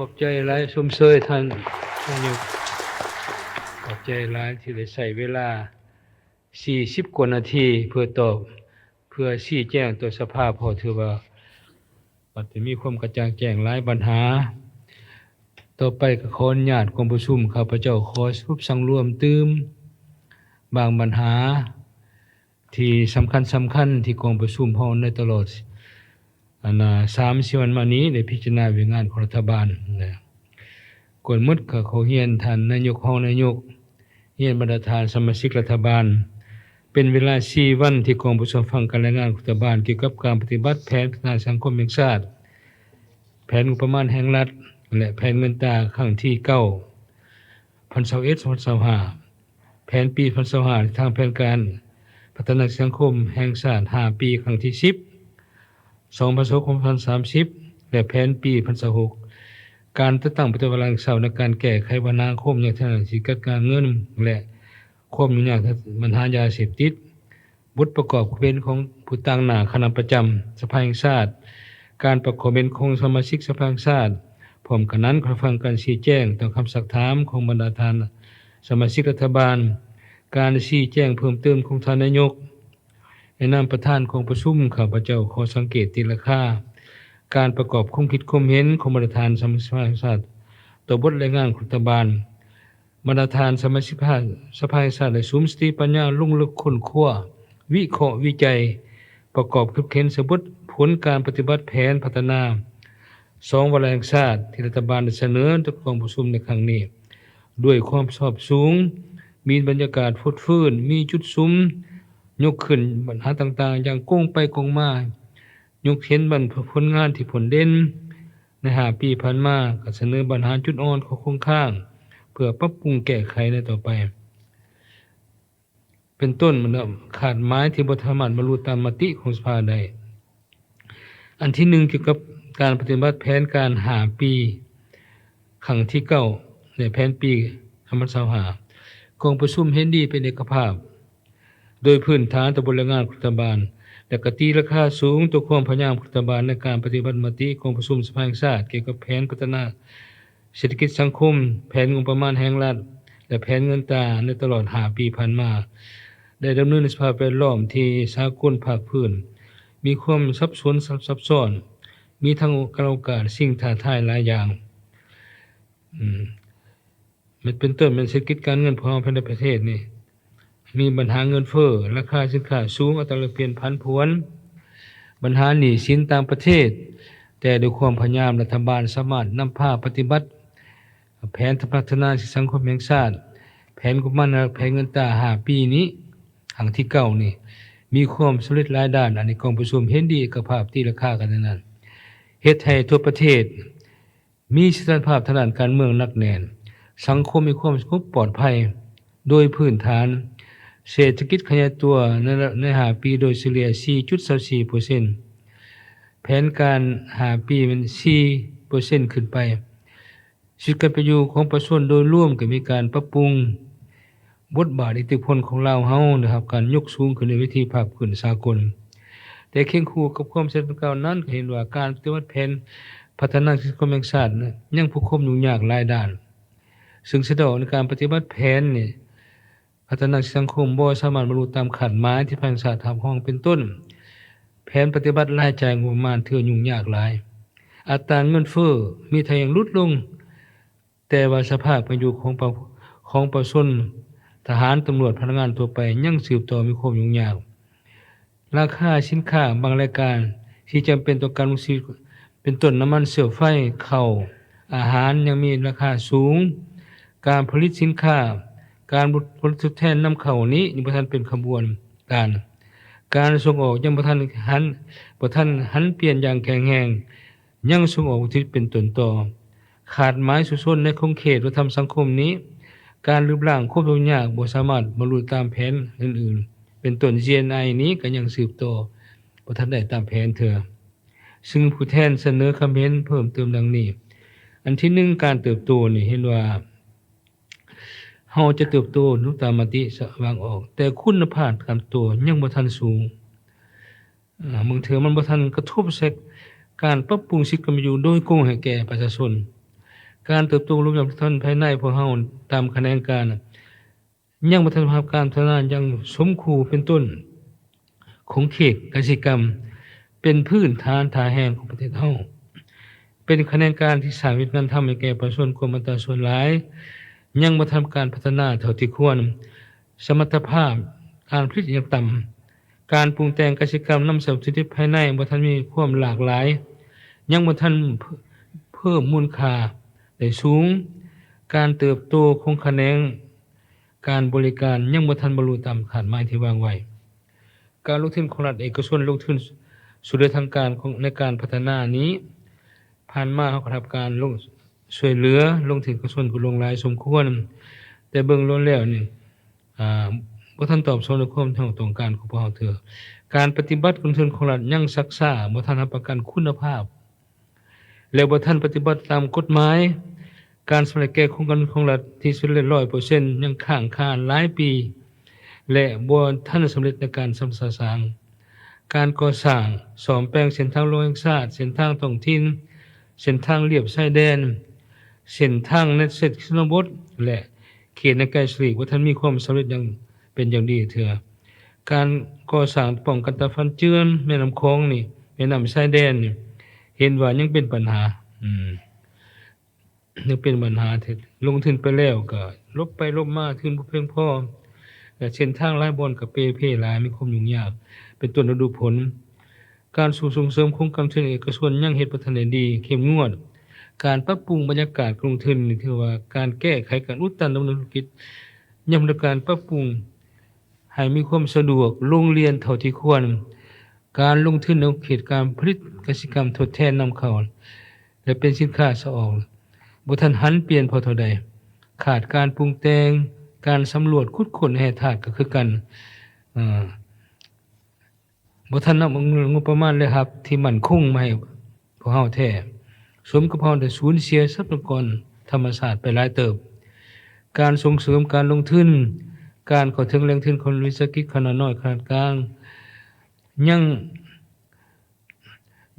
อบใจหลายชมเชยท่านนายกขอบใจหลายที่ได้ใช้เวลา40กว่านาทีเพื่อตอบเพื่อชี้แจงต่อสภาพอถือว่าปัจจุมีความกระจ่างแจ้งหลายปัญหาต่อไปก็ขออนุญาตกองประชุมข้าพเจ้าขอสรุปสังรวมตืมบางปัญหาที่สำคัญที่กองประชุมเฮาในตลอด3-4 วันมานี้ได้พิจารณาเรื่องงานของรัฐบาลนะกวนมุดก็เขาเฮียนท่านนายกนายกเฮียนบรรดาทานสมาชิกรัฐบาลเป็นเวลา4 วันที่กองประชุมฟังการรายงานของรัฐบาลเกี่ยวกับการปฏิบัติแผนพัฒนาสังคมแห่งชาติแผนงบประมาณแห่งรัฐและแผนเงินตราครั้งที่9 2021-2025แผนปี2025ทางแผนการพัฒนาสังคมแห่งชาติ5 ปีครั้งที่10 2030และแผนปี2026การตั้งปฏิบัติการเสาในการแก้ไขปัญหาคมอย่างทางสิการการเงินและความยุ่งยากปัญหายาเสพติดบทประกอบเป็นของผู้ตั้งหน้าคณะประจำสภาแห่งชาติการประกอบเป็นของสมาชิกสภาแห่งชาติพร้อมกันนั้นขอฟังการชี้แจงต่อคำสักถามของบรรดาท่านสมาชิกรัฐบาลการชี้แจงเพิ่มเติมของท่านนายกในนามประธานของประชุมข้าพเจ้าขอสังเกตตีราคาการประกอบความคิดความเห็นของบรรดาท่านสมาชิกแห่งชาติต่อบทรายงานของรัฐบาลบรรดาท่านสมาชิกสภาแห่งชาติได้สุมสติปัญญาลุ่งลึกค้นคว้าวิเคราะห์วิจัยประกอบคิดเห็นสรุปผลการปฏิบัติแผนพัฒนา2 วาระแห่งชาติที่รัฐบาลได้เสนอต่อกองประชุมในครั้งนี้ด้วยความสอบสูงมีบรรยากาศฟดฟื้นมีจุดซุ้มยกขึ้นปัญหาต่างๆอย่างก้งไปก้งมายกเห็นผลงานที่ผลเด่นใน5 ปีผ่านมาก็เสนอปัญหาจุดอ่อนของโครงข้างเพื่อปรับปรุงแก้ไขในต่อไปเป็นต้นมันขาดหมายที่บ่สามารถบรรลุตามมติของสภาได้อันที่1เกี่ยวกับการปฏิบัติแผนการ5 ปีครั้งที่9ในแผนปี2025กองประชุมเห็นดีเป็นเอกภาพโดยพื้นฐานต่อบทรายงานรัฐบาลและก็ตีราคาสูงต่อความพยายามของรัฐบาลในการปฏิบัติมติของประชุมสภาแห่งชาติเกี่ยวกับแผนพัฒนาเศรษฐกิจสังคมแผนงบประมาณแห่งรัฐและแผนเงินตราในตลอด5 ปีผ่านมาได้ดำเนินในสภาพแวดล้อมที่สากลภาคพื้นมีความซับซ้อนมีทั้งโอกาสสิ่งท้าทายหลายอย่างมันเป็นต้นเป็นเศรษฐกิจการเงินของภายในประเทศนี่มีปัญหาเงินเฟ้อราคาสินค้าสูงอัตราแลกเปลี่ยนผันผวนปัญหาหนี้สินต่างประเทศแต่ด้วยความพยายามรัฐบาลสามารถนำพาปฏิบัติแผนพัฒนาสังคมแห่งชาติแผนงบประมาณแผนเงินตรา5 ปีนี้ครั้งที่9นี่มีความสำเร็จหลายด้านอันนี้กองประชุมเห็นดีกับภาพที่ราคากันนั้นเฮ็ดให้ทั่วประเทศมีสถานภาพทางด้านการเมืองหนักแน่นสังคมมีความสงบปลอดภัยโดยพื้นฐานเศรษฐกิจขยายตัวใน5 ปีโดยเฉลี่ย 4.24% แผนการ5 ปีมัน 4% ขึ้นไปชีวิตการเป็นอยู่ของประชาชนโดยรวมก็มีการปรับปรุงบทบาทอิทธิพลของลาวเฮานะครับการยกสูงขึ้นในวิธีภาคพื้นสากลแต่เคียงคู่กับความสำเร็จเก่านั้นก็เห็นว่าการปฏิบัติแผนพัฒนาสังคมแห่งชาติยังผู้คุมยุ่งยากหลายด้านซึ่งสะดวกในการปฏิบัติแผนนี่พัฒนาสังคมบ่สามารถบรรลุตามคาดหมายที่ภาครัฐทำห้องเป็นต้นแผนปฏิบัติรายจ่ายงบประมาณถือยุ่งยากหลายอัตราเงินเฟ้อมีทางลดลงแต่ว่าสภาพเป็นอยู่ของประชาชนทหารตำรวจพนักงานทั่วไปยังสืบต่อมีความยุ่งยากราคาสินค้าบางรายการที่จำเป็นต่อการดำรงชีวิตเป็นต้นน้ำมันเชื้อไฟข้าวอาหารยังมีราคาสูงการผลิตสินค้าการผลิตทดแทนนำเข้านี้ยังบ่ทันเป็นขบวนการส่งออกยังบ่ทันหันเปลี่ยนอย่างแข็งแรงยังส่งออกที่เป็นต้นต่อขาดหมายสุชนในคงเขตวัฒนธรรมสังคมนี้การรื้อร่างควบคุมยากบ่สามารถบรรลุตามแผนอื่นๆเป็นต้น GNI นี้ก็ยังสืบต่อบ่ทันได้ตามแผนเถอซึ่งผู้แทนเสนอความเห็นเพิ่มเติมดังนี้อันที่1การเติบโตนี่เห็นว่าเฮาจะเติบโตตามมติสว่างออกแต่คุณภาพการโตยังบ่ทันสูงบางเทื่อมันบ่ทันกระทบใส่การปรับปรุงชีวิตความเป็นอยู่โดยกงให้แก่ประชาชน การเติบโตรูปแบบท่านภายในพวกเฮาตามคะแนนการยังบ่ทันภาพการพัฒนายังสมคูเป็นต้นของเขตกสิกรรมเป็นพื้นฐานฐานแห่งของประเทศเฮาเป็นคะแนนการที่สร้างวิถีงานทำให้แก่ประชาชนคนอัตราส่วนหลายยังบ่ทำการพัฒนาเท่าที่ควรสมรรถภาพการผลิตยังต่ำการปรุงแต่งกสิกรรมนำเสริมสิทธิภายในบ่ทันมีความหลากหลายยังบ่ทันเพิ่มมูลค่าได้สูงการเติบโตของคะแนนการบริการยังบ่ทันบรรลุตามคาดหมายที่วางไว้การลงทุนของรัฐเอกชนลงทุนสู่ในทางการของในการพัฒนานี้ผ่านมาเฮาก็รับการลงช่วยเหลือลงทุนเอกชนก็ลงหลายสมควรแต่เบิ่งล้วนแล้วนี่บ่ทันตอบสนองความต้องการของพวกเฮาเทื่อการปฏิบัติลงทุนของรัฐยังซักซ่าบ่ทันรับประกันคุณภาพและบ่ทันปฏิบัติตามกฎหมายการสำเร็จแก้โครงการของรัฐที่สุดแล้ว 100% ยังค้างคาหลายปีและบ่ทันสำเร็จในการสร้างการก่อสร้างซ่อมแปลงเส้นทางโลหิตศาสตร์เส้นทางท้องถิ่นเส้นทางเลียบชายแดนเส้นทางในเขตชนบทและเขตในใกล้สลีกบ่ทันมีความสำเร็จอย่างเป็นอย่างดีเทื่อการก่อสร้างป้องกันตะฟันเจือนแม่น้ำคองนี่แม่น้ำชายแดนนี่เห็นว่ายังเป็นปัญหายังเป็นปัญหาที่ลงทุนไปแล้วก็ลบไปลบมาทุนบ่เพียงพอและเส้นทางหลายบ่อนก็เปเพ่หลายมีความยุ่งยากเป็นต้นฤดูผลการส่งเสริมโครงการทุนเอกชนยังเฮ็ดบ่ทันได้ดีเข้มงวดการปรับปรุงบรรยากาศลงทุนนี่ถือว่าการแก้ไขการอุดตันดำเนินธุรกิจยังดำเนินการปรับปรุงให้มีความสะดวกโรงเรียนเท่าที่ควรการลงทุนในเขตการผลิตกสิกรรมทดแทนนำเข้าและเป็นสินค้าส่งออกบ่ทันหันเปลี่ยนพอเท่าใดขาดการปรุงแต่งการสำรวจขุดค้นแร่ธาตุก็คือกันบ่ทันนำงบประมาณเลยครับที่มั่นคงมาให้พวกเฮาแท้สมกับเฮาได้สูญเสียทรัพยากรธรรมชาติไปหลายเติบการส่งเสริมการลงทุนการเข้าถึงแหล่งทุนของวิสาหกิจขนาดน้อยขนาดกลาง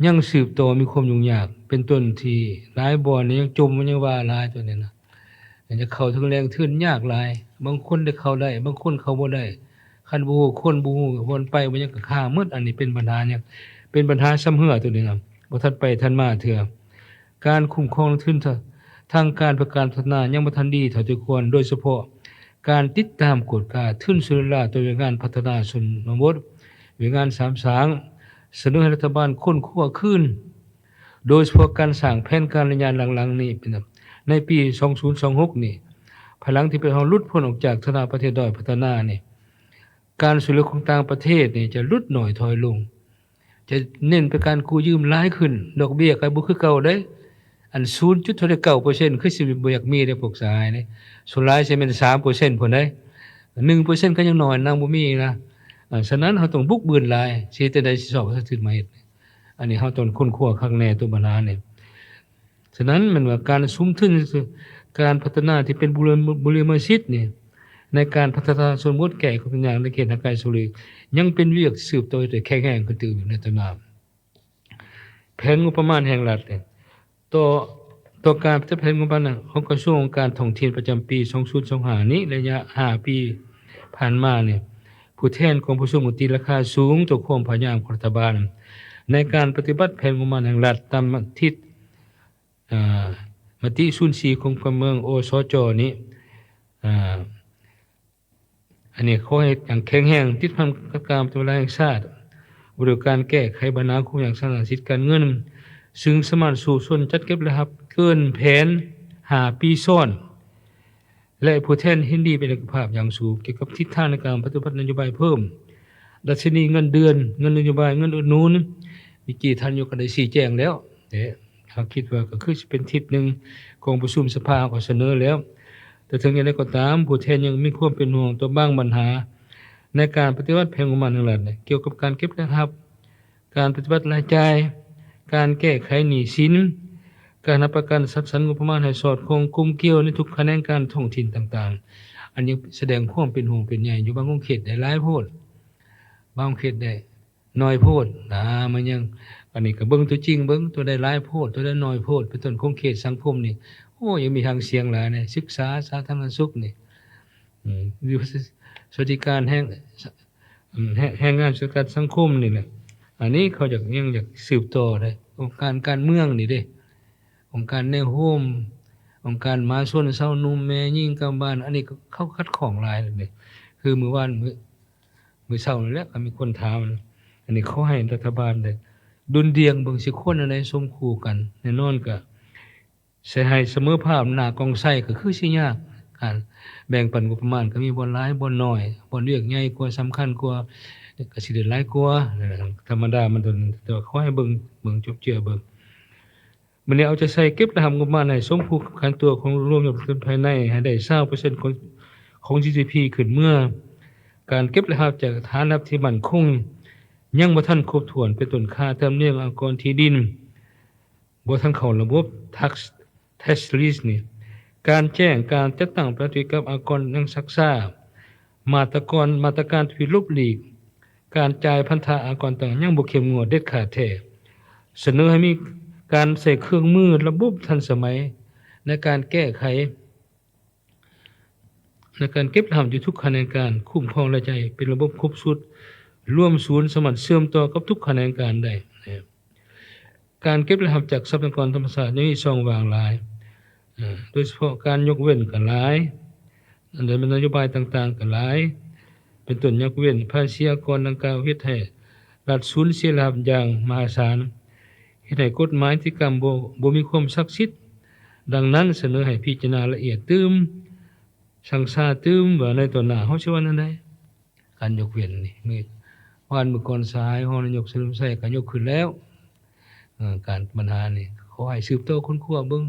ยังสืบต่อมีความยุ่งยากเป็นต้นที่หลายบ่อนนี่ยังจมมันยังว่าหลายตัวนี้นะจะเข้าถึงแหล่งทุนยากหลายบางคนได้เข้าได้บางคนเข้าบ่ได้คันบ่ฮู้คนบ่ฮู้วนไปมันยังก็ค้างหมดอันนี้เป็นปัญหาเนี่ยเป็นปัญหาซ้ำเหือตัวนี้ครับบ่ทันไปทันมาเทื่อการคุ้มครองทุนทางการประกันพัฒนายังบ่ทันดีเท่าที่ควรโดยเฉพาะการติดตามกฎการทุนสุริยะตัวงานพัฒนาชนบทวิงานสามสางเสนอให้รัฐบาลค้นคว้าคืนโดยเฉพาะการสร้างแผนการระยะหลังๆนี้เป็นในปี2026นี่ภายหลังที่เฮาหลุดพ้นออกจากสถานะประเทศด้อยพัฒนานี่การช่วยเหลือของต่างประเทศนี่จะลดน้อยถอยลงจะเน้นไปการกู้ยืมหลายขึ้นดอกเบี้ยก็บ่คือเก่าเด้อัน 0.9% คือสิบ่อยากมีได้พวกสหายนี่ส่วนหลายสิแม่น 3% พุ่นเด้ 1% ก็ยังน้อยนางบ่มีนะฉะนั้นเฮาต้องบุกบืนหลายสิแต่ใดสิสอบสักทีมาเฮ็ดอันนี้เฮาต้องค้นคว้าคักแน่ตัวปัญหานี่ฉะนั้นมันว่าการสุมทุนการพัฒนาที่เป็นบุรณสิทธิ์นี่ในการพัฒนาส่วนบทแก่ของอย่างในเขตทางการสุริยังเป็นเวียกสืบต่อแต่แข็งแรงขึ้นตื่นอยู่ในตนาแผนงบประมาณแห่งรัฐเนี่ยต่อการจัดแผนงบประมาณของกระทรวงการท่องเที่ยวประจำปี2025นี้ระยะ5ปีผ่านมาเนี่ยผู้แทนของผู้ทรงอุติราคาสูงต่อความพยายามของรัฐบาลในการปฏิบัติแผนงบประมาณแห่งรัฐตามทิศมติ04ของเมืองโอสจนี้อันนี้ขอให้อย่างแข็งแรงติดพันกับการปฏิบัติแห่งชาติบริการแก้ไขปัญหาของอย่างสาธารณสิทธิการเงินซึ่งสามารถสู่ส่วนจัดเก็บและรับเกินแผน5ปีซ้อนและผู้แทนเห็นดีเป็นเอกภาพอย่างสูงเกี่ยวกับทิศทางในการปฏิบัตินโยบายเพิ่มดัชนีเงินเดือนเงินนโยบายเงินอุดหนุนมีกี่ท่านอยู่ก็ได้ชี้แจงแล้วเขาคิดว่าก็คือสิเป็นทิศหนึ่งของประชุมสภาก็เสนอแล้วแต่ถึงอย่างไรก็ตามผู้แทนยังมีความเป็นห่วงต่อบางปัญหาในการปฏิบัติแผนงบประมาณแห่งรัฐเกี่ยวกับการเก็บและรับการปฏิบัติรายจ่ายการแก้ไขหนี้สินการรับประกันทรัพย์สินงบประมาณให้สอดคล้องกลุ่มเกี่ยวในทุกแขนงการท้องถิ่นต่างๆอันนี้แสดงความเป็นห่วงเป็นใยอยู่บางเขตได้หลายโพดบางเขตได้น้อยโพดมันยังอันนี้ก็เบิ่งตัวจริงเบิ่งตัวได้หลายโพดตัวได้น้อยโพดเป็นต้นของเขตสังคมนี่โอ้ ยังมีทางเสียงหลายเนี่ยศึกษาสาธารณสุขนี่อยู่สวัสดิการแรงงานสุขสังคมนี่แหละอันนี้เขายังอยากสืบต่อได้องค์การเมืองนี่เด้องค์การแนวโฮมองค์การหมาชนเซาหนุ่มแม่หญิงกำบ้านอันนี้ก็เขาคัดของหลายเลยคือมื้อวานมื้อเช้านี่แหละก็มีคนถามอันนี้เขาให้รัฐบาลได้ดุลเดียงเบิ่งสิคนอันใดสมคู่กันแน่นอนก็สิให้เสมอภาพหน้ากองไส้ก็คือสิยากการแบ่งปันงบประมาณก็มีบ่หลายบ่น้อยบ่เลือกใหญ่กว่าสำคัญกว่าก็สิได้หลายกว่าธรรมดามันแต่ว่าเขาให้เบิ่งจบเจือเบิ่งมื้อนี้เอาใจใส่เก็บและทำงบประมาณให้สมคู่กับการตัวของรวมยอดผลภายในให้ได้ 20% ของ GDP ขึ้นเมื่อการเก็บและรับจากฐานรับที่มั่นคงยังบ่ทันครบถ้วนเป็นต้นค่าธรรมเนียมอากรที่ดินบ่ทันเข้าระบบ tax list นี่การแจ้งการจัดตั้งปฏิกับอากรยังซักซ่ามาตรการที่ลบหลีกการจ่ายพันธะอากรต่างยังบ่เข้มงวดเด็ดขาดแท้เสนอให้มีการใส่เครื่องมือระบบทันสมัยในการแก้ไขในการเก็บรำอยู่ทุกขณะการคุ้มครองรายจ่ายเป็นระบบครบสุดร่วมศูนย์สมันเชื่อมต่อกับทุกขณะการได้การเก็บรำจากทรัพยากรธรรมชาติยังมีช่องว่างหลายโดยเฉพาะการยกเว้นก็หลายอันใดเป็นนโยบายต่างๆก็หลายเป็นต้นยกเว้นภาษีอากรดังกล่าวเฮ็ดให้รัฐสูญเสียรายรับอย่างมหาศาลเฮ็ดให้กฎหมายที่กำบ่มีความศักดิ์สิทธิ์ดังนั้นเสนอให้พิจารณาละเอียดตื้มสังสาตื้มว่าในตัวหน้าเฮาสิว่านั่นได้การยกเว้นนี่มื้อวานมื้อก่อนสายฮอดนายกเฉลิมชัยก็ยกขึ้นแล้วการปัญหานี่ขอให้สืบต่อค้นคว้าเบิ่ง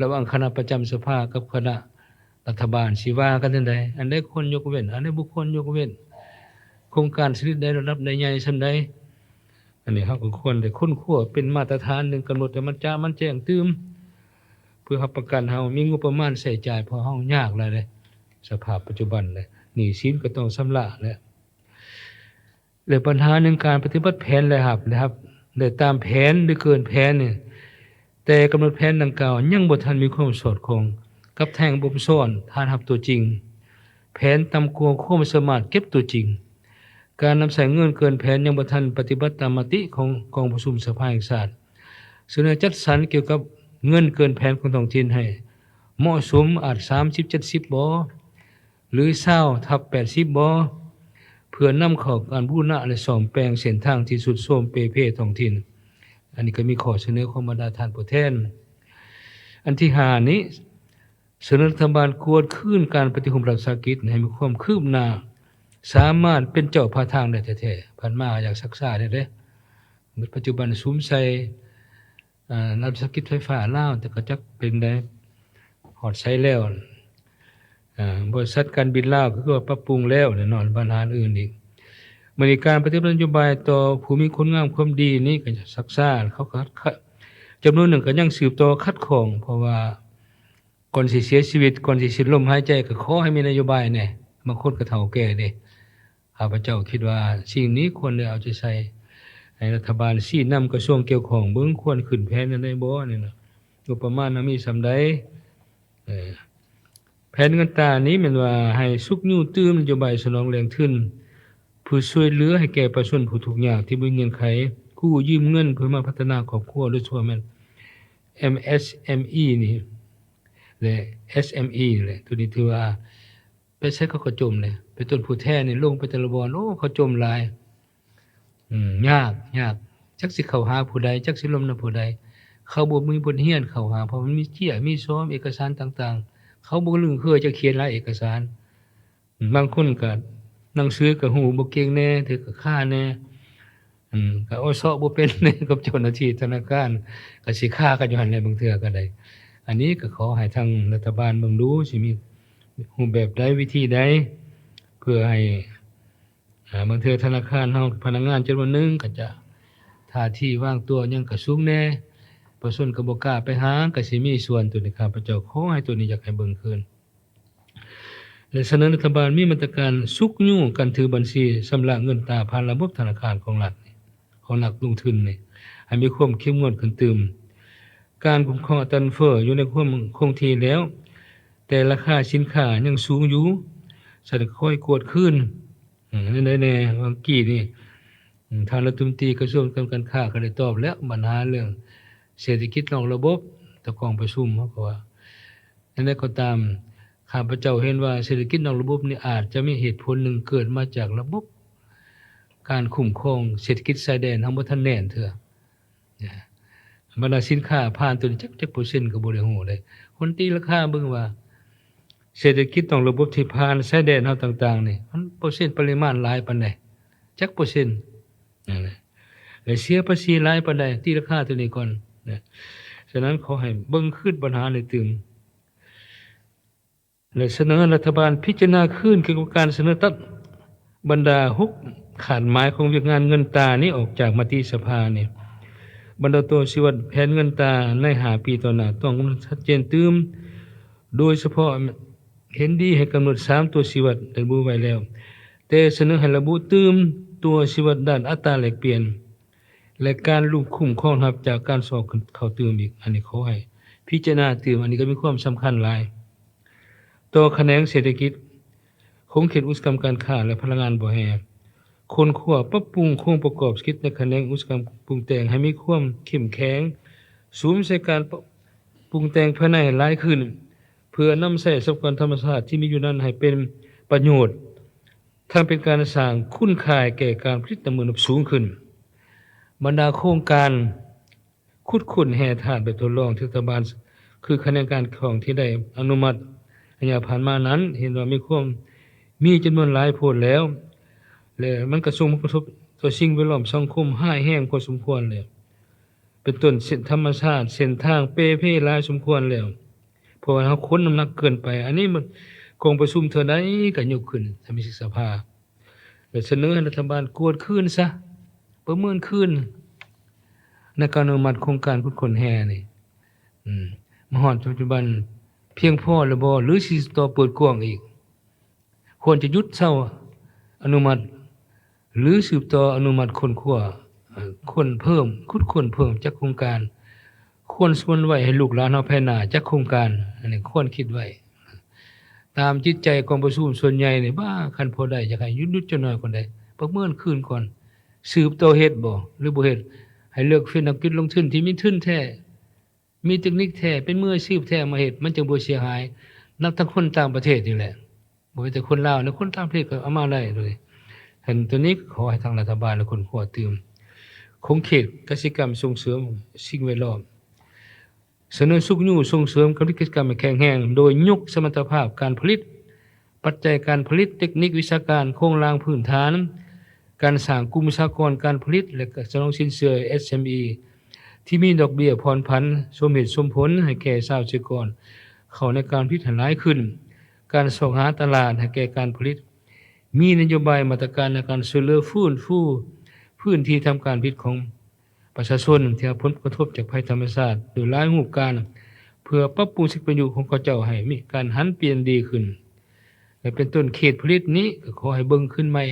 ระหว่างคณะประจำสภากับคณะรัฐบาลสิว่ากันจังได๋อันใดควรยกเว้นอันใดบ่ควรยกเว้นโครงการชนิดใดระดับใดใหญ่ส่ำใดอันนี้เฮาก็ควรได้ค้นคว้าเป็นมาตรฐานหนึ่งกำหนดให้มันแจ้งตื้มเพื่อรับประกันเฮามีงบประมาณใช้จ่ายเพราะเฮายากแล้วเด้สภาพปัจจุบันเลยหนี้สินก็ต้องชำระแล้วปัญหาในการปฏิบัติแผนนะครับได้ตามแผนหรือเกินแผนนี่แต่กำหนดแผนดังกล่าวยังบ่ทันมีความสอดคล้องกับแทงบ่ซ้อนฐานรับตัวจริงแผนต่ำกว่าความสามารถเก็บตัวจริงการนำใช้เงินเกินแผนยังบ่ทันปฏิบัติตามมติของกองประชุมสภาแห่งชาติเสนอจัดสรรเกี่ยวกับเงินเกินแผนของท้องถิ่นให้เหมาะสมอาจ30-70บ่หรือ20/80บ่เพื่อนำเข้าการบูรณะและซ่อมแปลงเส้นทางที่ทรุดโทรมเปเพท้องถิ่นอันนี้ก็มีข้อเสนอของบรรดาท่านผู้แทนอันที่5นี้เสนอรัฐบาลกวดคืนการปฏิรูปรัฐวิสาหกิจให้มีความคืบหน้าสามารถเป็นเจ้าพาทางได้แท้ๆผ่านมาอยากศึกษาได้เด้ปัจจุบันสุมใส่รัฐวิสาหกิจไฟฟ้าลาวแต่ก็จักเป็นได้ฮอดใช้แล้วบริษัทการบินลาวก็ว่าปรับปรุงแล้วแน่นอนปัญหาอื่นอีกบริการปฏิบัตินโยบายต่อผู้มีคุณงามความดีนี่ก็ศึกษาเขาก็จำนวนหนึ่งก็ยังสืบต่อคัดของเพราะว่าก่อนสิเสียชีวิตก่อนสิสิ้นลมหายใจก็ขอให้มีนโยบายแน่บางคนก็เฒ่าแก่เด้ข้าพเจ้าคิดว่าสิ่งนี้ควรได้เอาใจใส่ให้รัฐบาลชี้นำกระทรวงเกี่ยวข้องเบิ่งควรขึ้นแผนนั้นได้บ่นี่นะงบประมาณมีส่ำใดแผนเงินตรานี้แม่นว่าให้สุกยู่ตื้มนโยบายสนองแรงทึนผู้ช่วยเหลือให้แก่ประชาชนผู้ทุกข์ยากที่บ่มีเงื่อนไขกู้ยืมเงินเพื่อมาพัฒนาครอบครัวโดยทั่วแม่น MSME นี่และ SME นี่แหละตัวนี้ถือว่าไปใช้เขาก็จมเลยไปต้นผู้แท้นี่ลงไปแต่ละบ่อนโอ้เขาจมหลายยากจักสิเข้าหาผู้ใดจักสิล้มนำผู้ใดเขาบ่มีบทเรียนเข้าหาเพราะมันมีเจี้ยมีซ้อมเอกสารต่างๆเขาบ่ลึงเคยจะเขียนหลายเอกสารบางคนก็หนังสือก็ฮู้บ่เก่งแน่ถือก็ค่าแน่ก็เอาเซาะบ่เป็นแน่กับเจ้าหน้าที่ธนาคารก็สิค่ากันอยู่หั่นแหละบางเทื่อก็ได้อันนี้ก็ขอให้ทางรัฐบาลเบิ่งดูสิมีรูปแบบใดวิธีใดเพื่อให้บางเทื่อธนาคารเฮาพนักงานจำนวนหนึงก็จะท่าทีวางตัวยังก็สูงแน่ประชาชนก็บ่กล้าไปหาก็สิมีส่วนตัวนี้ข้าพเจ้าขอให้ตัวนี้อยากให้เบิ่งคืนและเสนอรัฐบาลมีมาตรการสุกยู่การถือบัญชีชำระเงินตราผ่านระบบธนาคารของรัฐของนักลงทุนนี่ให้มีความเข้มงวดขึ้นตึม การคุ้มครองอัตราเงินเฟ้ออยู่ในความคงที่แล้วแต่ราคาสินค้ายังสูงอยู่ฉันค่อยกวดขึ้นนั่นแน่ๆเมื่อกี้นี่ทางรัฐมนตรีกระทรวงการค้าก็ได้ตอบแล้วปัญหาเรื่องเศรษฐกิจนอกระบบตะกองประชุมเขาก็ว่าอันนั้นก็ตามข้าพเจ้าเห็นว่าเศรษฐกิจนอกระบบนี่อาจจะมีเหตุผลหนึ่งเกิดมาจากระบบการคุ้มครองเศรษฐกิจชายแดนทั้งบ่ทันแน่นเถื่อบรรดาสินค้าผ่านตัวนี้จักเปอร์เซ็นต์ก็บ่ได้ฮู้เลยคนตีราคาเบิ่งว่าเศรษฐกิจนอกระบบที่ผ่านชายแดนเฮาต่างๆนี่มันเปอร์เซ็นต์ปริมาณหลายปานใดจักเปอร์เซ็นต์นั่นแหละแล้วเสียภาษีหลายปานใดตีราคาตัวนี้ก่อนนะฉะนั้นขอให้เบิ่งคืนปัญหาในตึงและเสนอรัฐบาลพิจารณาคืนเกี่ยวกับการเสนอตัดบรรดา6ขาดหมายของเวียกงานเงินตานี้ออกจากมติสภานี่บรรดาตัวชีวัตแผนเงินตาใน5ปีต่อหน้าต้องชัดเจนตืมโดยเฉพาะเห็นดีให้กำหนด3ตัวชีวัตระบุไว้แล้วแต่เสนอให้ระบุตืมตัวชีวัตด้านอัตราแลกเปลี่ยนและการลูกคุ้มครองรับจากการสอบเข้าตืมอีกอันนี้ขอให้พิจารณาตืมอันนี้ก็มีความสำคัญหลายต่อแขนงเศรษฐกิจของเขตอุตสาหกรรมการค้าและพลังงานบ่อแห่คนขั้วปรับปรุงโครงประกอบเศรษฐกิจในแขนงอุตสาหกรรมปรุงแต่งให้มีความเข้มแข็งสูงใส่การปรุงแต่งภายในหลายขึ้นเพื่อนำใช้ทรัพยากรธรรมชาติที่มีอยู่นั้นให้เป็นประโยชน์ทั้งเป็นการสร้างคุณค่าแก่การผลิตน้ำมันสูงขึ้นบรรดาโครงการขุดค้นแร่ธาตุแบบทดลองที่รัฐบาลคือคณะกรรมการของที่ได้อนุมัติระยะผ่านมานั้นเห็นว่ามีจำนวนหลายโพดแล้วและมันก็ส่งผลกระทบต่อสิ่งแวดล้อมสังคมหายแห้งพอสมควรแล้วเป็นต้นเส้นธรรมชาติเส้นทางเปเพหลายสมควรแล้วเพราะว่าเฮาค้นน้ำหนักเกินไปอันนี้มันกองประชุมเท่าใดก็ยกขึ้นสมาชิกสภาและเสนอให้รัฐบาลกวดคืนซะประเมินคืนในการอนุมัติโครงการขุดค้นแร่นี่มาฮอดปัจจุบันเพียงพอหรือบ่หรือสิต่อเปิดกว้างอีกควรจะหยุดเซาอนุมัติหรือสืบต่ออนุมัติคนขั้วคนเพิ่มขุดค้นเพิ่มจากโครงการควรส่วนไว้ให้ลูกหลานเฮาภายหน้าจากโครงการอันนี้ควรคิดไว้ตามจิตใจของประชุมส่วนใหญ่นี่บ้าคันพอได้อยากให้หยุดๆจักหน่อยก่อนได้ประเมินคืนก่อนสืบต่อเฮ็ดบ่หรือบ่เฮ็ดให้เลือกเฟรนนักกิจลงทุนที่มีทุนแท้มีเทคนิคแท้เป็นมืออาชีพแท้มาเฮ็ดมันจึงบ่เสียหายนับทั้งคนต่างประเทศนี่แหละบ่แต่คนลาวนะคนต่างประเทศก็เอามาได้เลยเห็นตัวนี้ขอให้ทางรัฐบาลและคนขั้วตื่มคงเขตกสิกรรมส่งเสริมสิ่งแวดล้อมเสนอสุขยู่ส่งเสริมกิจกรรมให้แข็งแรงโดยยกสมรรถภาพการผลิตปัจจัยการผลิตเทคนิควิชาการโครงร่างพื้นฐานการสร้างกลุ่มประชากรการผลิตและสนองสินเชื่อ SME ที่มีดอกเบี้ยผ่อนผันสมเหตุสมผลให้แก่ชาวเกษตรกรเข้าในการผลิตให้หลายขึ้นการแสวงหาตลาดให้แก่การผลิตมีนโยบายมาตรการในการช่วยเหลือฟื้นฟูพื้นที่ทำการผลิตของประชาชนที่รับผลกระทบจากภัยธรรมชาติโดยหลายรูปการเพื่อปรับปรุงสิ่งเป็นอยู่ของเขาเจ้าให้มีการหันเปลี่ยนดีขึ้นและเป็นต้นเขตผลิตนี้ก็ขอให้เบิ่งขึ้นใหม่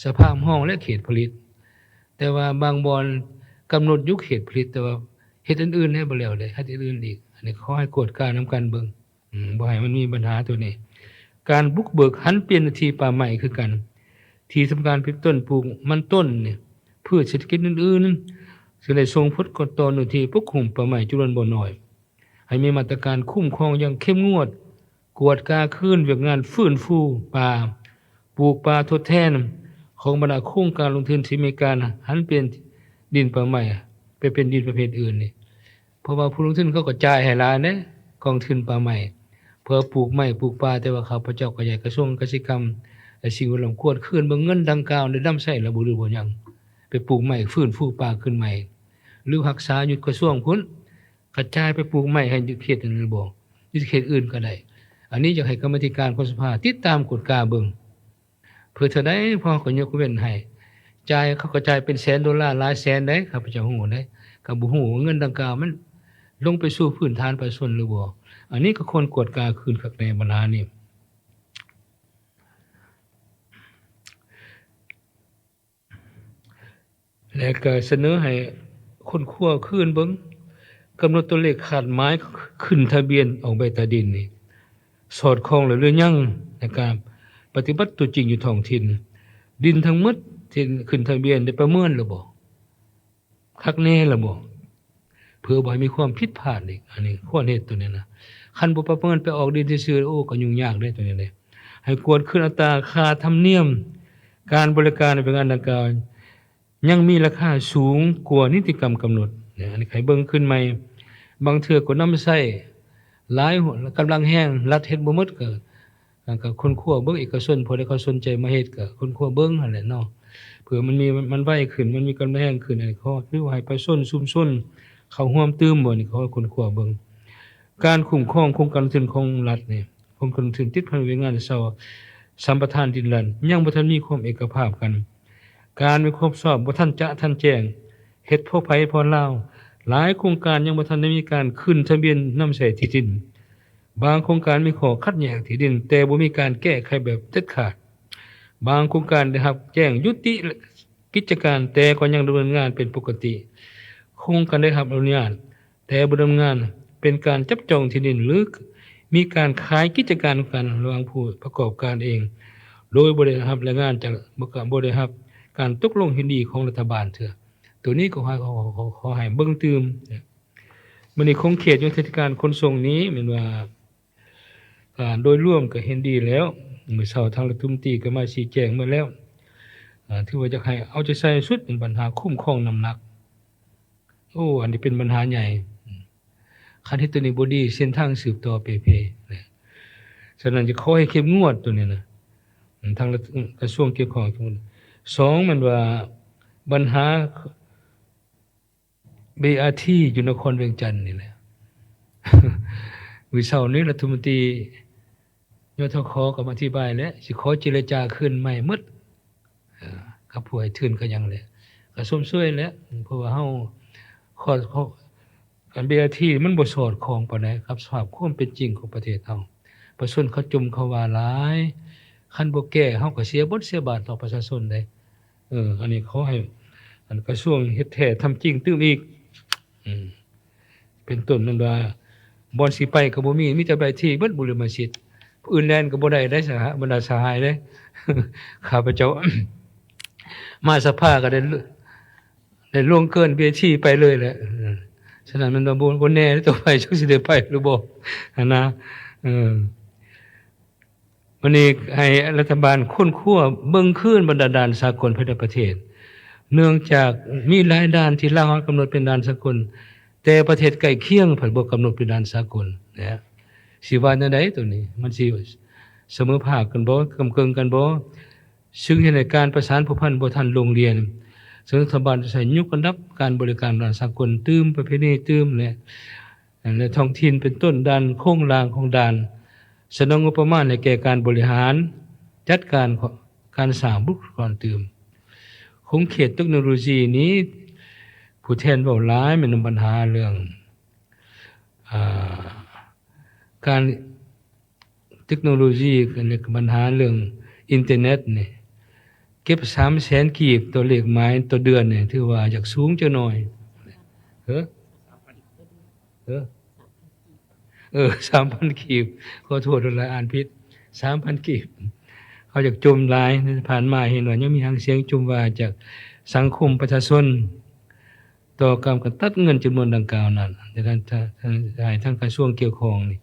สภาพห้องและเขตผลิตแต่ว่าบางบ่อนกำหนดยุคเขตผลิตแต่ว่าเฮ็ดอื่นๆให้บ่แล้วได้เฮ็ดอื่นอีกอันนี้ขอให้กวดการนำกันเบิ่งบ่ให้มันมีปัญหาตัวนี้การบุกเบิกหันเปลี่ยนที่ป่าใหม่คือกันที่ทำการผลิตต้นปลูกมันต้นเนี่ยพืชเศรษฐกิจอื่นๆสิได้ส่งผลกระทบต่อหน้าที่ปกคลุมป่าใหม่จำนวนบ่น้อยให้มีมาตรการคุ้มครองอย่างเข้มงวดกวดกาคืนเวียกงานฟื้นฟูป่าปลูกป่าทดแทนของบรรดาโครงการลงทุนที่มีการหันเปลี่ยนดินป่าใหม่ไปเป็นดินประเภทอื่นนี่เพราะว่าผู้ลงทุนเขาก็จ่ายให้หลายนะกองทุนป่าใหม่เพื่อปลูกไม้ปลูกป่าแต่ว่าข้าพเจ้าก็อยากกระทรวงเกษตรกรรมและสิ่งแวดล้อมควรคืนเบิ่งเงินดังกล่าวได้นำใช้ระบุหรือบ่หยังไปปลูกไม้ฟื้นฟูป่าขึ้นใหม่หรือรักษาอยู่กระทรวงพุ่นกระจายไปปลูกไม้ให้อยู่เขตอื่นหรือบ่อยู่เขตอื่นก็ได้อันนี้อยากให้กรรมาธิการของสภาติดตามกฎกาเบิ่งเพื่อเท่าใดพอก็ยกเว้นให้จ่ายเขาก็จ่ายเป็นแสนดอลลาร์หลายแสนได้ข้าพเจ้าฮู้ได้ก็บ่ฮู้ว่าเงินดังกล่าวมันลงไปสู่พื้นฐานประชาชนหรือบ่อันนี้ก็ควรกวดกาคืนคักแน่ปัญหานี้และก็เสนอให้คนขั้วคืนเบิ่ง กำหนดตัวเลขขาดหมายขึ้นทะเบียนออกใบตาดินนี่สอดคล้องหรือยังในการปฏิบัติตัวจริงอยู่ท้องถิ่นดินทั้งหมดที่ขึ้นทะเบียนได้ประเมินหรือบ่คักแน่หรือบ่เพื่อบ่ให้มีความผิดพลาดอีกอันนี้ควรเฮ็ดตัวนี้นะคันบ่ประเมินไปออกดินซื่อๆโอ้ก็ยุ่งยากเด้ตัวนี้เด้ให้กวดขึ้นอัตราค่าธรรมเนียมการบริการในงานดังกล่าวยังมีราคาสูงกว่านิติกรรมกำหนดเนี่ยอันนี้ให้เบิ่งขึ้นใหม่บางเทื่อก็นำใช้หลายกำลังแห้งรัฐเฮ็ดบ่หมดก็คนคั่วเบิ่งเอกชนพอได้เขาสนใจมาเฮ็ดก็คนคั่วเบิ่งนั่นแหละเนาะเผื่อมันไวขึ้นมันมีกำลังแห้งขึ้นอันนี้เขาคือว่าให้ประชาชนชุมชนเข้าร่วมตื่มบ่นี่เขาคนคั่วเบิ่งการคุ้มครองโครงการลงทุนของรัฐนี่โครงการลงทุนติดพันธุ์งานเซาสัมปทานดินแดนยังบ่ทันมีความเอกภาพกันการมีความชอบบ่ทันจะทันแจ้งเฮ็ดพอไผพอลาวหลายโครงการยังบ่ทันได้มีการขึ้นทะเบียนนำใช้ที่ดินบางโครงการมีข้อขัดแย้งที่ดินแต่บ่มีการแก้ไขแบบเด็ดขาดบางโครงการได้รับแจ้งยุติกิจการแต่ก็ยังดำเนินงานเป็นปกติโครงการได้รับอนุญาตแต่บ่ดำเนินงานเป็นการจับจองที่ดินหรือมีการขายกิจการกันระหว่างผู้ประกอบการเองโดยบ่ได้รับรายงานจากบ่ได้รับการตกลงเห็นดีของรัฐบาลเถื่อตัวนี้ก็ขอให้เบิ่งตื่มมื้อนี้คงเขตยุทธการขนส่งนี้แม่นว่าโดยรวมก็เห็นดีแล้วมื้อเช้าทางรัฐมนตรีก็มาชี้แจงมาแล้วถือว่าจะให้เอาใจใส่สุดเป็นปัญหาคุ้มครองน้ำหนักโอ้อันนี้เป็นปัญหาใหญ่คันที่ตัวนี้บ่ดีเส้นทางสืบต่อเปนะฉะนั้นจะขอให้เข้มงวดตัวนี้นะทางกระทรวงเกี่ยวข้อง2มันว่าปัญหา BRT อยู่นครเวียงจันทน์นี่แหละ มื้อเช้านี้รัฐมนตรียทคก็มาอธิบายแล้วสิขอเจรจาคืนใหม่หมดกับผู้ให้ทุนก็ยังแหละก็ส้มซวยแล้วเพราะว่าเฮาข้อการ BRT มันบ่สอดคล้องปานใดกับสภาพความเป็นจริงของประเทศเฮาประชาชนเขาจุ่มเขาว่าหลายคันบ่แก้เฮาก็เสียบทเสียบาทต่อประชาชนได้อันนี้ขอให้กระทรวงเฮ็ดแท้ทำจริงตื้มอีกเป็นต้นนั่นว่าบ่อนสิไปก็บ่มีแต่ใบที่เบิดบุรมสิทธิ์ผู้อื่นแล่นก็บ่ได้สหบรรดาสหายเด้ ข้าพเจ้า มาสภาก็ได้ล่วงเกินเบียชีไปเลยแหละฉะนั้นมันบ่แน่ต่อไปจักสิได้ไปหรือบ่นะวันนี้ให้รัฐบาลค้นคว้าเบิ่งคืนบรรดาด่านสากลภายในประเทศเนื่องจากมีหลายด่านที่ลาวกำหนดเป็นด่านสากลแต่ประเทศใกล้เคียงเพิ่นบ่กำหนดเป็นด่านสากลนะสิว่าจังได๋ตัวนี้มันสิเสมอภาคกันบ่กำเกิงกันบ่ซึ่งในการประสานผู้พันบ่ทันโรงเรียนซึ่งรัฐบาลจะใช้ยกระดับการบริการด่านสากลตื้มประเพณีตื้มและท้องถิ่นเป็นต้นด่านโครงรางของด่านสนองงบประมาณให้แก่การบริหารจัดการสร้างบุคลากรตื้มคงเขตเทคโนโลยีนี้ผู้แทนเว้าหลายมันปัญหาเรื่องการเทคโนโลยีกันปัญหาเรื่องอินเทอร์เน็ตนี่เก็บ 300,000 กีบตัวเลขหมายต่อเดือนนี่ถือว่าอยากสูงจักหน่อย3,000 กีบขอโทษหลายอ่านผิด 3,000 กีบเขาอยากจมหลายผ่านมาเห็นว่ายังมีทางเสียงจุมว่าจากสังคมประชาชนต่อการตัดเงินจำนวนดังกล่าวนั้นดังนั้นให้ทางกระทรวงเกี่ยวข้องนี่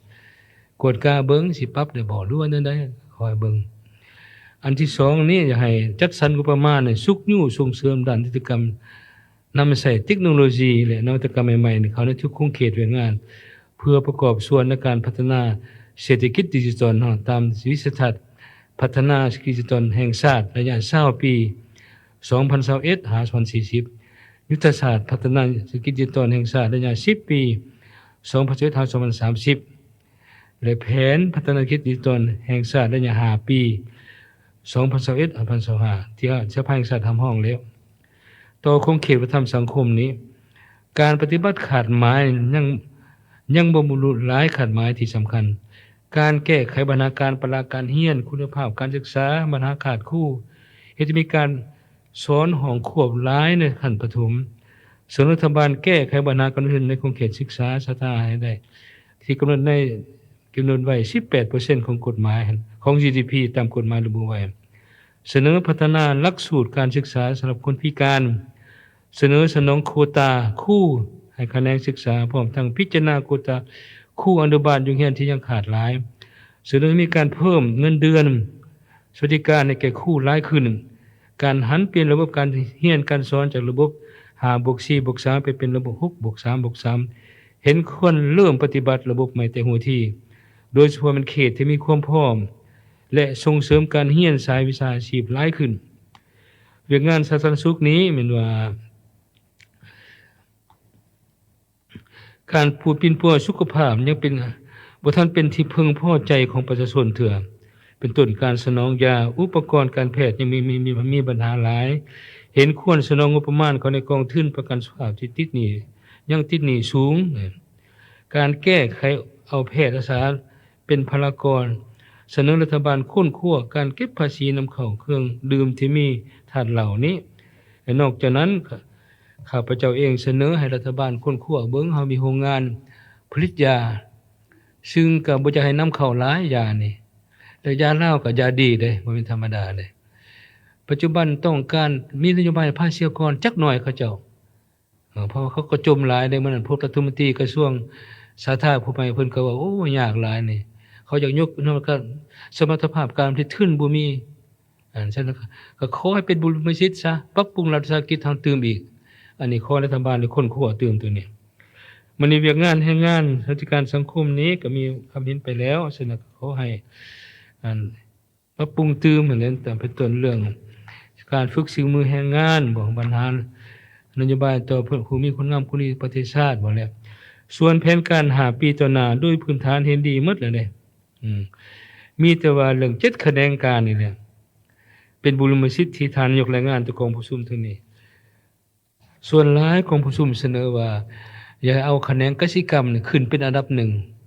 กวดกาเบิ่งสิปรับได้บ่หรือว่าจังได๋คอยเบิ่งอันที่2นี่อยากให้จัดสรรงบประมาณให้สุกยู่ส่งเสริมด้านนิติกรรมนำใช้เทคโนโลยีและนวัตกรรมใหม่ๆเขาในทุกโครงเขตแรงงานเพื่อประกอบส่วนในการพัฒนาเศรษฐกิจดิจิทัลตามวิสัยทัศน์พัฒนาดิจิทัลแห่งชาติระยะ20 ปี 2021-2040 ยุทธศาสตร์พัฒนาเศรษฐกิจดิจิทัลแห่งชาติระยะ10 ปี 2021-2030 และแผนพัฒนาเศรษฐกิจดิจิทัลแห่งชาติระยะ5 ปี 2021-2025 ที่สภาแห่งชาติทำห้องแล้วต่อโครงเขตวัฒนธรรมสังคมนี้การปฏิบัติขาดหมายยังบ่บรรลุหลายขาดหมายที่สำคัญการแก้ไขปัญหาการปราการเรียนคุณภาพการศึกษาปัญหาขาดครูเฮ็ดให้มีการสอนห้องควบหลายในขั้นประถม ส่วนรัฐบาลแก้ไขปัญหาการทุนในโครงเขตศึกษาสาธารณะให้ได้ที่กำหนดไว้ 18% ของกฎหมายของ GDP ตามกฎหมายระบุไว้เสนอพัฒนาหลักสูตรการศึกษาสำหรับคนพิการเสนอสนองโควตาครูให้คะแนนศึกษาพร้อมทั้งพิจารณาโควตาครูอนุบาลอยู่เรียนที่ยังขาดหลายเสนอมีการเพิ่มเงินเดือนสวัสดิการให้แก่ครูหลายขึ้นการหันเปลี่ยนระบบการเรียนการสอนจากระบบ5+4+3ไปเป็นระบบ6+3+3เห็นควรเริ่มปฏิบัติระบบใหม่แต่หัวทีโดยเฉพาะมันเขตที่มีความพร้อมและส่งเสริมการเรียนสายวิชาชีพหลายขึ้นเรื่องงานสาธารณสุขนี้แม่นว่าการพูดปินปัวสุขภาพยังเป็นบ่ทันเป็นที่พึงพอใจของประชาชนเถื่อเป็นต้นการสนองยาอุปกรณ์การแพทย์ยังมีปัญหาหลายเห็นควรสนองงบประมาณของในกองทุนประกันสุขภาพที่ติดหนี้ยังติดหนี้สูงการแก้ไขเอาแพทย์อาสาเป็นพลากรเสนอรัฐบาลค้นคว้าการเก็บภาษีนำเข้าเครื่องดื่มที่มีธาตุเหล่านี้นอกจากนั้นข้าพเจ้าเองเสนอให้รัฐบาลค้นคว้าเบิ่งเฮามีโรงงานผลิตยาซึ่งก็บ่จะให้นำเข้าหลายยานี่แต่ยาลาวก็ยาดีเด้บ่แม่นธรรมดาเด้ปัจจุบันต้องการมีนโยบายภาษีกรจักหน่อยเขาเจ้าเพราะเขาก็จมหลายได้มื้อนั้นพวกรัฐมนตรีกระทรวงสาธารณสุขผู้ใหม่เพิ่นก็ว่าโอ้ยากหลายนี่เขาอยากยกสมรรถภาพการผลิตขึ้นบ่มีฉะนั้นก็ขอให้เป็นบุญมิสิทธิ์ซะปรับปรุงรัฐวิสาหกิจทางเติมอีกอันนี้ขอรัฐบาลหรือคนขอเติมตัวนี้มันมีเวียกงานให้งานราชการสังคมนี้ก็มีความเห็นไปแล้วฉะนั้นขอให้ปรับปรุงเติมเหมือนนั้นแต่เป็นต้นเรื่องการฝึกฝีมือแรงงานบ่ปัญหานโยบายต่อผู้มีคุณงามความดีประเทศชาติบ่แล้วส่วนแผนการ5ปีต่อหน้าด้วยพื้นฐานเห็นดีหมดแล้วเด้มีแต่ว่าเรื่อง7คะแนนการนี่แหละเป็นบุรมสิทธิ์ที่ทานยกรายงานต่อกองประชุมเท่านี้ส่วนหลายกองประชุมเสนอว่าอย่าเอาคะแนนกสิกรรมขึ้นเป็นอันดับ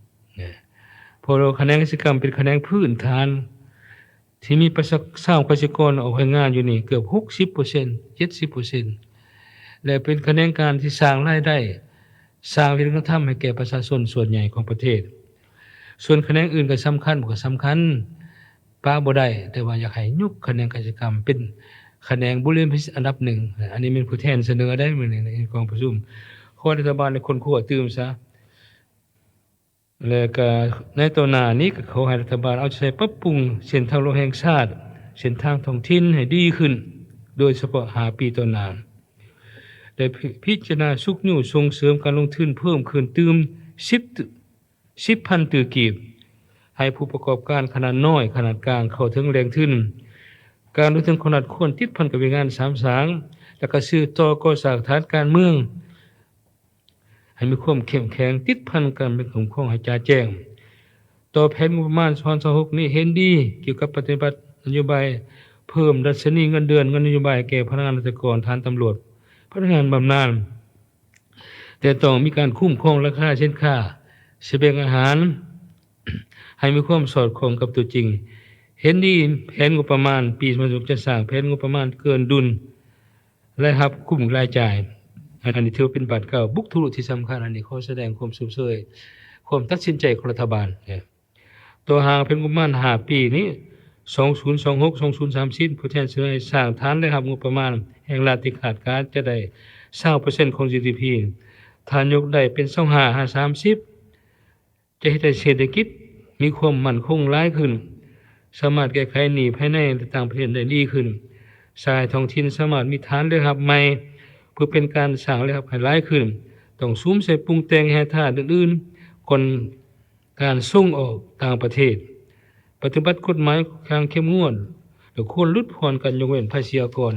1เพราะคะแนนกสิกรรมเป็นคะแนนพื้นฐานที่มีประชากรออกให้งานอยู่นี่เกือบ 60% 70%และเป็นคะแนนการที่สร้างรายได้สร้างวัฒนธรรมให้แก่ประชาชนส่วนใหญ่ของประเทศส่วนคะแนนอื่นก็สำคัญก็สำคัญป้าบ่ได้แต่ว่าอยากให้ยกคะแนนกิจกรรมเป็นคะแนนบุรมสิทธิ์อันดับ1อันนี้เป็นผู้แทนเสนอได้มื้อนี้ในกองประชุมขอรัฐบาลและคนขอตื่มซะแล้วก็ในตัวหน้านี้ก็ขอให้รัฐบาลเอาใจปรับปรุงเส้นทางโลกแห่งชาติเส้นทางท้องถิ่นให้ดีขึ้นโดยเฉพาะ5ปีต่อหน้าได้พิจารณาสุกนิ้วส่งเสริมการลงทุนเพิ่มขึ้นตื่ม10,000 ตื้อกีบให้ผู้ประกอบการขนาดน้อยขนาดกลางเข้าถึงแหล่งทุนการลงทุนขนาดควรติดพันกับงาน3สางแล้วก็ซื้อต่อก่อสร้างฐานการเมืองให้มีความเข้มแข็งติดพันกันเป็นของให้จ่าแจ้งต่อแผนงบประมาณ2026นี้เห็นดีเกี่ยวกับปฏิบัตินโยบายเพิ่มดัชนีเงินเดือนเงินนโยบายแก่พนักงานราชการทหารตำรวจพนักงานบำนาญแต่ต้องมีการคุ้มครองราคาสินค้าเสบียงอาหารให้มีความสอดคล้องกับตัวจริงเห็นดีแผนงบประมาณปี2026จะสร้างแผนงบประมาณเกินดุลและรับคุ้มรายจ่ายอันนี้ถือเป็นบาดเก่าบุกธุรที่สำคัญอันนี้ขอแสดงความสุขเสยความตัดสินใจของรัฐบาลตัวหางเป็นงบประมาณ5ปีนี้2026-2030ผู้แทนเสนอให้สร้างฐานได้รับงบประมาณแห่งรัฐที่ขาดการจะได้ 20% ของ GDP ฐานยกได้เป็น25-30จะเฮ็ดให้เศรษฐกิจมีความมั่นคงหลายขึ้นสามารถแก้ไขหนี้ภายในและต่างประเทศได้ดีขึ้นสายท้องถิ่นสามารถมีฐานได้รับใหม่เพื่อเป็นการสร้างได้รับให้หลายขึ้นต้องซูมใส่ปรุงแต่งแห่ธาตุอื่นๆก่อนการส่งออกต่างประเทศปฏิบัติกฎหมายอย่างเข้มงวดและควรลดผ่อนการยกเว้นภาษีอากร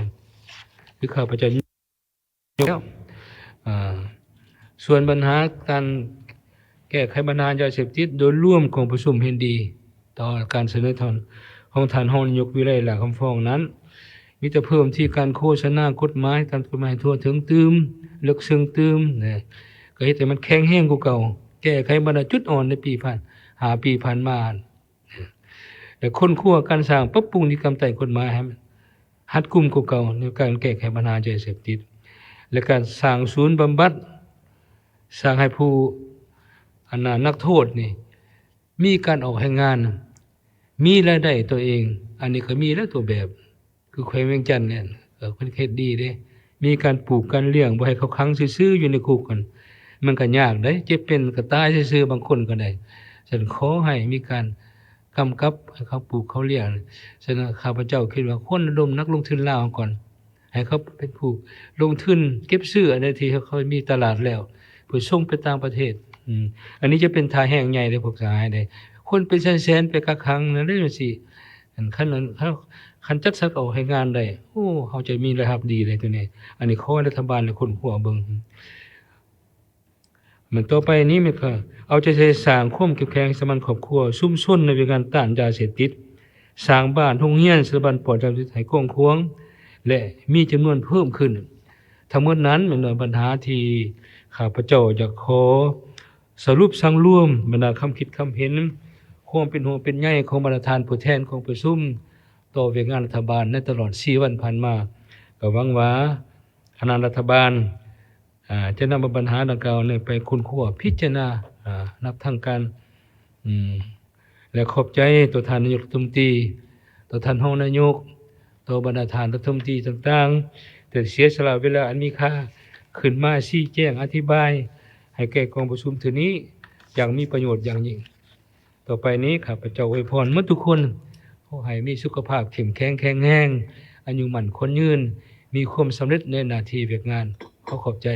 คือข้าพเจ้ายกแล้วส่วนปัญหาการแก้ไขปัญหายาเสพติดโดยร่วมของประชุมเห็นดีต่อการเสนอของท่านรองนายกวิไลหลาคำฟ้องนั้นมีแต่เพิ่มที่การโฆษณากฎหมายตามกฎหมายทั่วถึงตืมลึกซึ้งตืมก็เฮ็ดให้มันแข็งแรงกว่าเก่าแก้ไขปัญหาจุดอ่อนในปีผ่านมาแต่คนคั่วการสร้างปรับปรุงนิติกรรมใต้กฎหมายให้หัดกุมกว่าเก่าในการแก้ไขปัญหายาเสพติด และการสร้างศูนย์บำบัดสร้างให้ผู้นักโทษนี่มีการออกให้งานมีรายได้ตัวเองอันนี้ก็มีแล้วตัวแบบคือแขวงเวียงจันทน์เนี่ยเพิ่นเฮ็ดดีเด้มีการปลูกการเลี้ยงบ่ให้เขาขังซื่อๆอยู่ในคุกกันมันก็ยากเด้เจ็บเป็นก็ตายซื่อๆบางคนก็ได้ฉันขอให้มีการกำกับให้เขาปลูกเขาเลี้ยงฉะนั้นข้าพเจ้าคิดว่าคนระดมนักลงทุนลาวก่อนให้เขาเป็นผู้ลงทุนเก็บซื้ออันใดที่เขามีตลาดแล้วเพื่อส่งไปต่างประเทศอันนี้จะเป็นท่าแห่งใหญ่เลยพวกสหายได้คนเป็นแสนๆไปกักขังนั่นได้สิอันคันนั้นคันจัดสรรออกให้งานได้โอ้เขาจะมีรายรับดีเลยตัวนี้อันนี้ขอให้รัฐบาลและคนหัวเบิ่งมันต่อไปนี้มันก็เอาใจใส่สร้างความเข้มแข็งสมันครอบครัวชุมชนในการต้านยาเสพติดสร้างบ้านโรงเรียนสถาบันปลอดยาเสพติดให้กว้างขวางและมีจำนวนเพิ่มขึ้นทั้งหมดนั้นเป็นปัญหาที่ข้าพเจ้าอยากขอสรุปสังรวมบรรดาคำคิดคำเห็นความเป็นห่วงเป็นใยของประธานผู้แทนของประชุมต่อเวียงานรัฐบาลในตลอด4วันผ่านมาก็หวังว่าคณะรัฐบาลจะนำปัญหาดังกล่าวนี้ไปคุ้นคว้าพิจารณานับทางการและขอบใจตัวท่านนายกรัฐมนตรีตัวท่านรองนายกตัวบรรดาท่านรัฐมนตรีต่างๆแต่เสียสละเวลาอันมีค่าขึ้นมาชี้แจงอธิบายให้แก่กองประชุมถือนี้อย่างมีประโยชน์อย่างยิ่งต่อไปนี้ข้าพเจ้าอวยพรทุกคนขอให้มีสุขภาพเข้มแข็งแข็งแรงอายุมั่นคนยืนมีความสำเร็จในหน้าที่เวียกงานขอขอบใจ